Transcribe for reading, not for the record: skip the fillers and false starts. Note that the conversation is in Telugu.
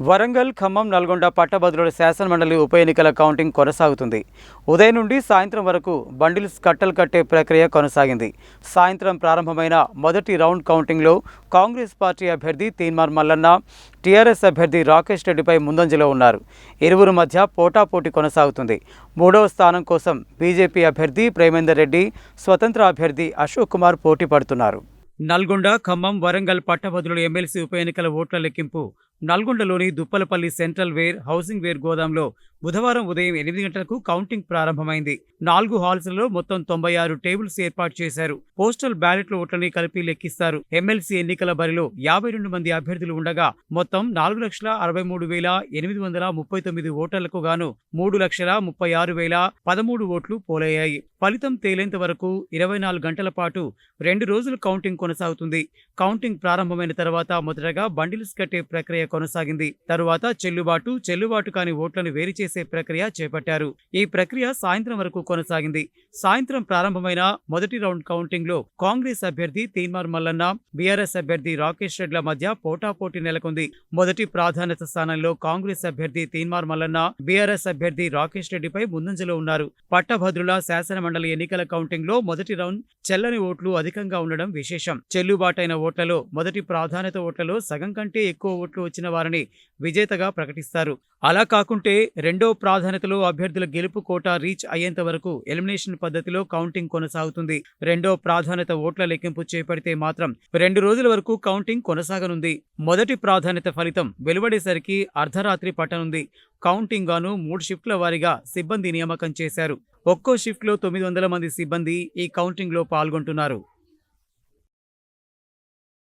వరంగల్, ఖమ్మం, నల్గొండ పట్టభద్రుల శాసనమండలి ఉప ఎన్నికల కౌంటింగ్ కొనసాగుతుంది. ఉదయం నుండి సాయంత్రం వరకు బండిల్స్ కట్టలు కట్టే ప్రక్రియ కొనసాగింది. సాయంత్రం ప్రారంభమైన మొదటి రౌండ్ కౌంటింగ్లో కాంగ్రెస్ పార్టీ అభ్యర్థి తీన్మార్ మల్లన్న, టీఆర్ఎస్ అభ్యర్థి రాకేష్ రెడ్డిపై ముందంజలో ఉన్నారు. ఇరువురు మధ్య పోటాపోటీ కొనసాగుతుంది. మూడవ స్థానం కోసం బీజేపీ అభ్యర్థి ప్రేమేందర్ రెడ్డి, స్వతంత్ర అభ్యర్థి అశోక్ కుమార్ పోటీ పడుతున్నారు. నల్గొండ, ఖమ్మం, వరంగల్ పట్టభద్రుల ఎమ్మెల్సీ ఉప ఎన్నికల ఓట్ల లెక్కింపు నల్గొండలోని Duppalapalli central warehousing ware గోదాంలో బుధవారం ఉదయం 8 గంటలకు కౌంటింగ్ ప్రారంభమైంది. 4 హాల్స్లలో మొత్తం 96 టేబుల్స్ ఏర్పాటు చేశారు. పోస్టల్ బ్యాలెట్ల ఓట్లని కలిపి లెక్కిస్తారు. ఎమ్మెల్సీ ఎన్నికల బరిలో 52 మంది అభ్యర్థులు ఉండగా మొత్తం 4,63,839 ఓటర్లకు గాను 3,36,013 ఓట్లు పోలయ్యాయి. ఫలితం తేలేంత వరకు 24 గంటల పాటు 2 రోజులు కౌంటింగ్ కొనసాగుతుంది. కౌంటింగ్ ప్రారంభమైన తర్వాత మొదటగా బండిల్స్ కట్టే ప్రక్రియ కొనసాగింది. తరువాత చెల్లుబాటు కాని ఓట్లను వేరు చేసే ప్రక్రియ చేపట్టారు. ఈ ప్రక్రియ సాయంత్రం వరకు కొనసాగింది. సాయంత్రం ప్రారంభమైన మొదటి రౌండ్ కౌంటింగ్ లో కాంగ్రెస్ అభ్యర్థి తీన్మార్ మల్లన్న, బీఆర్ఎస్ అభ్యర్థి రాకేష్ రెడ్ల మధ్య పోటాపోటీ నెలకొంది. మొదటి ప్రాధాన్యత స్థానంలో కాంగ్రెస్ అభ్యర్థి తీన్మార్ మల్లన్న, బీఆర్ఎస్ అభ్యర్థి రాకేష్ రెడ్డిపై ముందంజలో ఉన్నారు. పట్టభద్రుల శాసన మండలి ఎన్నికల కౌంటింగ్ లో మొదటి రౌండ్ చెల్లని ఓట్లు అధికంగా ఉండడం విశేషం. చెల్లుబాటైన ఓట్లలో మొదటి ప్రాధాన్యత ఓట్లలో సగం కంటే ఎక్కువ ఓట్లు వచ్చిన వారిని విజేతగా ప్రకటిస్తారు. అలా కాకుంటే రెండో ప్రాధాన్యతలో అభ్యర్థుల గెలుపు కోటా రీచ్ అయ్యేంత వరకు ఎలిమినేషన్ పద్ధతిలో కౌంటింగ్ కొనసాగుతుంది. రెండో ప్రాధాన్యత ఓట్ల లెక్కింపు చేపడితే మాత్రం 2 రోజుల వరకు కౌంటింగ్ కొనసాగనుంది. మొదటి ప్రాధాన్యత ఫలితం వెలువడేసరికి అర్ధరాత్రి పట్టనుంది. కౌంటింగ్ గాను 3 షిఫ్ట్ల వారీగా సిబ్బంది నియామకం చేశారు. ఒక్కో షిఫ్ట్లో 900 మంది సిబ్బంది ఈ కౌంటింగ్ లో పాల్గొంటున్నారు.